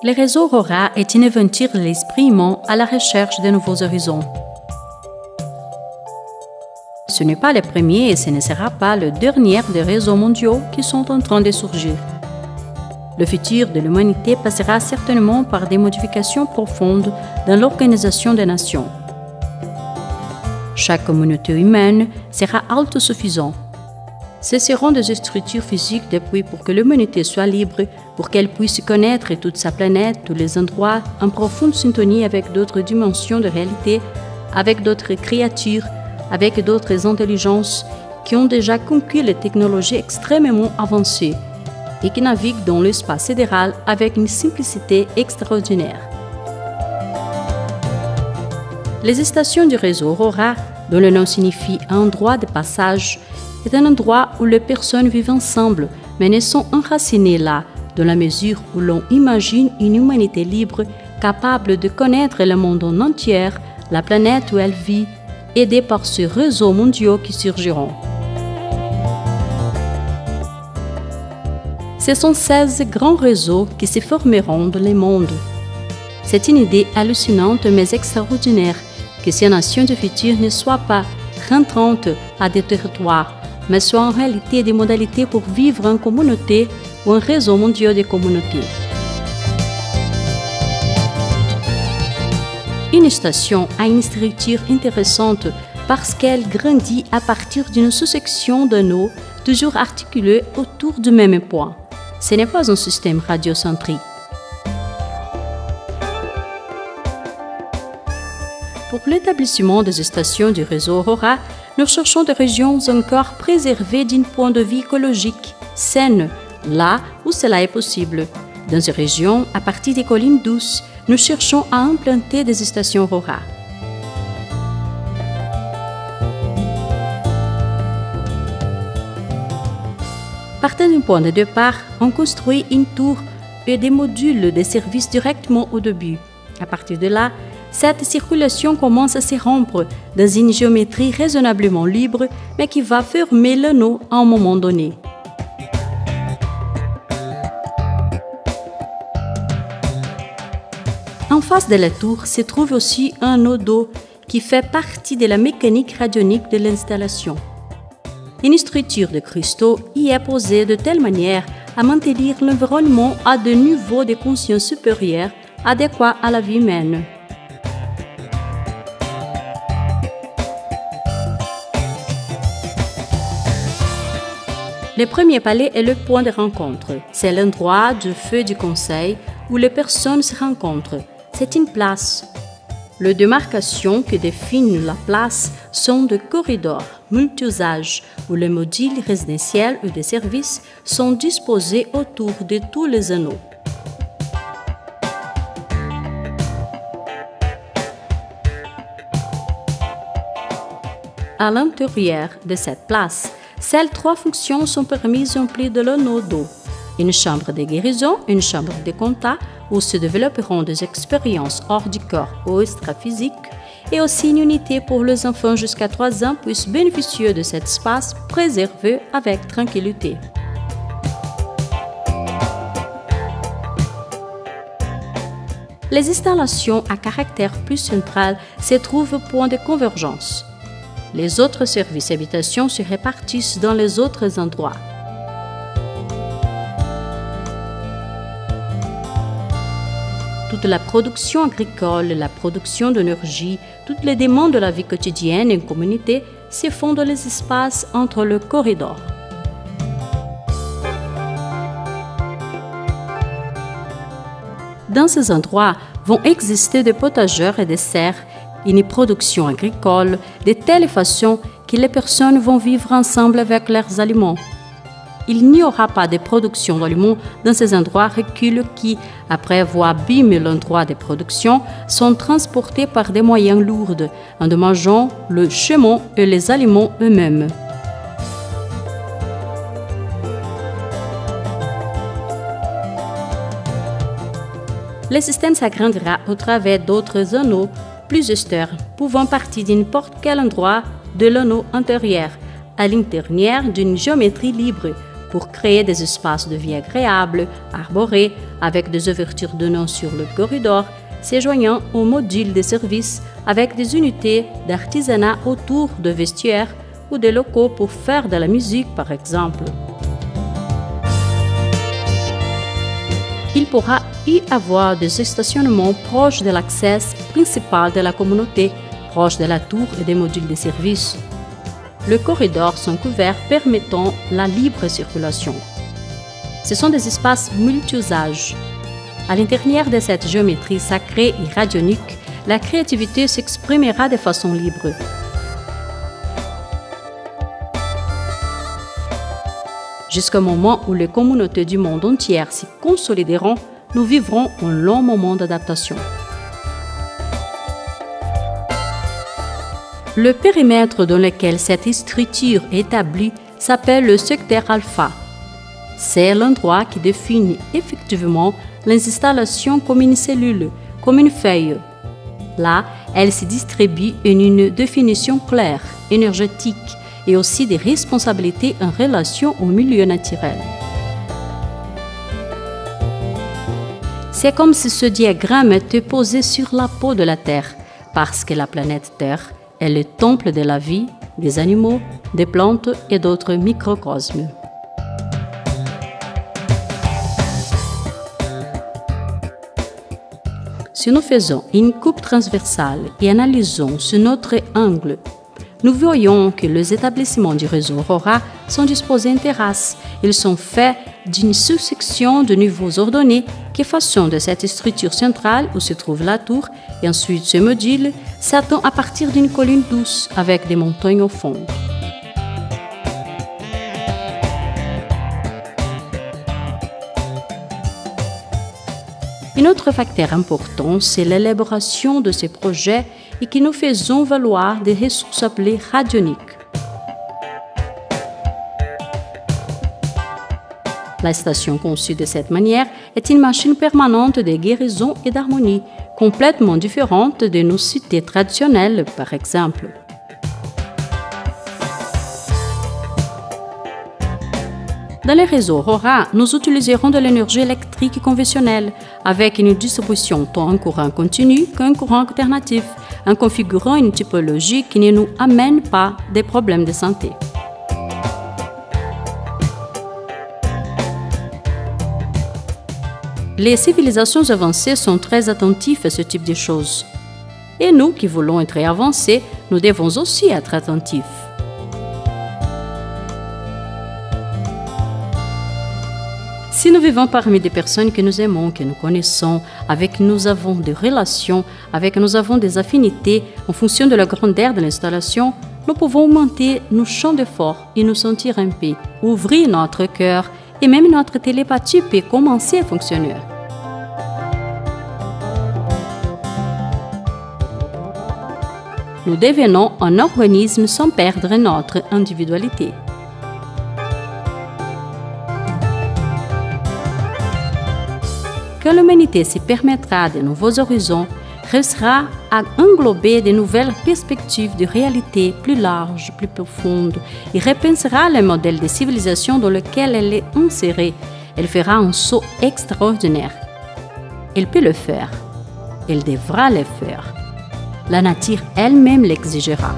Le réseau Aurora est une aventure de l'esprit humain à la recherche de nouveaux horizons. Ce n'est pas le premier et ce ne sera pas le dernier des réseaux mondiaux qui sont en train de surgir. Le futur de l'humanité passera certainement par des modifications profondes dans l'organisation des nations. Chaque communauté humaine sera autosuffisante. Ce seront des structures physiques depuis pour que l'humanité soit libre, pour qu'elle puisse connaître toute sa planète, tous les endroits, en profonde syntonie avec d'autres dimensions de réalité, avec d'autres créatures, avec d'autres intelligences qui ont déjà conquis les technologies extrêmement avancées et qui naviguent dans l'espace sidéral avec une simplicité extraordinaire. Les stations du réseau Aurora, dont le nom signifie « endroit de passage », est un endroit où les personnes vivent ensemble, mais ne sont enracinées là, dans la mesure où l'on imagine une humanité libre, capable de connaître le monde en entier, la planète où elle vit, aidée par ces réseaux mondiaux qui surgiront. Ce sont 16 grands réseaux qui se formeront dans le monde. C'est une idée hallucinante mais extraordinaire que ces nations du futur ne soient pas rentrantes à des territoires, mais soient en réalité des modalités pour vivre en communauté ou un réseau mondial de communautés. Une station a une structure intéressante parce qu'elle grandit à partir d'une sous-section d'anneaux toujours articulés autour du même point. Ce n'est pas un système radiocentrique. Pour l'établissement des stations du réseau Aurora, nous cherchons des régions encore préservées d'un point de vue écologique, saines, là où cela est possible. Dans ces régions, à partir des collines douces, nous cherchons à implanter des stations Aurora. Partant d'un point de départ, on construit une tour et des modules de service directement au début. À partir de là, cette circulation commence à se rompre dans une géométrie raisonnablement libre, mais qui va fermer l'anneau à un moment donné. En face de la tour se trouve aussi un anneau d'eau qui fait partie de la mécanique radionique de l'installation. Une structure de cristaux y est posée de telle manière à maintenir l'environnement à des niveaux de conscience supérieurs adéquats à la vie humaine. Le premier palais est le point de rencontre. C'est l'endroit du feu du conseil où les personnes se rencontrent. C'est une place. Les démarcations qui définissent la place sont des corridors multi-usages où les modules résidentiels ou de services sont disposés autour de tous les anneaux. À l'intérieur de cette place, seules 3 fonctions sont permises remplies de l'anneau d'eau. Une chambre de guérison, une chambre de contact où se développeront des expériences hors du corps ou extra-physiques, et aussi une unité pour les enfants jusqu'à 3 ans puissent bénéficier de cet espace préservé avec tranquillité. Les installations à caractère plus central se trouvent au point de convergence. Les autres services habitation se répartissent dans les autres endroits. Toute la production agricole, la production d'énergie, toutes les demandes de la vie quotidienne en communauté se font dans les espaces entre le corridor. Dans ces endroits vont exister des potagères et des serres, une production agricole de telle façon que les personnes vont vivre ensemble avec leurs aliments. Il n'y aura pas de production d'aliments dans ces endroits reculés qui, après avoir abîmé l'endroit de production, sont transportés par des moyens lourds, endommageant le chemin et les aliments eux-mêmes. Le système s'agrandira au travers d'autres anneaux plus austères, pouvant partir de n'importe quel endroit de l'anneau intérieur, à l'intérieur d'une géométrie libre, pour créer des espaces de vie agréables, arborés, avec des ouvertures donnant sur le corridor, se joignant au module de service avec des unités d'artisanat autour de vestiaires ou des locaux pour faire de la musique, par exemple. Il pourra y avoir des stationnements proches de l'accès principal de la communauté, proches de la tour et des modules de service. Les corridors sont couverts permettant la libre circulation. Ce sont des espaces multi-usages. À l'intérieur de cette géométrie sacrée et radionique, la créativité s'exprimera de façon libre. Jusqu'au moment où les communautés du monde entier s'y consolideront, nous vivrons un long moment d'adaptation. Le périmètre dans lequel cette structure est établie s'appelle le secteur alpha. C'est l'endroit qui définit effectivement les installations comme une cellule, comme une feuille. Là, elle se distribue en une définition claire, énergétique et aussi des responsabilités en relation au milieu naturel. C'est comme si ce diagramme était posé sur la peau de la Terre, parce que la planète Terre est le temple de la vie, des animaux, des plantes et d'autres microcosmes. Si nous faisons une coupe transversale et analysons sur notre angle, nous voyons que les établissements du réseau Aurora sont disposés en terrasse. Ils sont faits d'une succession de niveaux ordonnés qui façonnent de cette structure centrale où se trouve la tour et ensuite ce module s'attend à partir d'une colline douce avec des montagnes au fond. Un autre facteur important, c'est l'élaboration de ces projets et que nous faisons valoir des ressources appelées radioniques. La station conçue de cette manière est une machine permanente de guérison et d'harmonie, complètement différente de nos cités traditionnelles, par exemple. Dans les réseaux Aurora, nous utiliserons de l'énergie électrique conventionnelle avec une distribution tant en courant continu qu'en courant alternatif, en configurant une typologie qui ne nous amène pas des problèmes de santé. Les civilisations avancées sont très attentives à ce type de choses. Et nous qui voulons être avancés, nous devons aussi être attentifs. Si nous vivons parmi des personnes que nous aimons, que nous connaissons, avec qui nous avons des relations, avec qui nous avons des affinités, en fonction de la grandeur de l'installation, nous pouvons augmenter nos champs d'effort et nous sentir en paix, ouvrir notre cœur et même notre télépathie peut commencer à fonctionner. Nous devenons un organisme sans perdre notre individualité. Quand l'humanité se permettra de nouveaux horizons, réussira à englober de nouvelles perspectives de réalité plus larges, plus profondes, et repensera le modèle de civilisation dans lequel elle est insérée. Elle fera un saut extraordinaire. Elle peut le faire. Elle devra le faire. La nature elle-même l'exigera.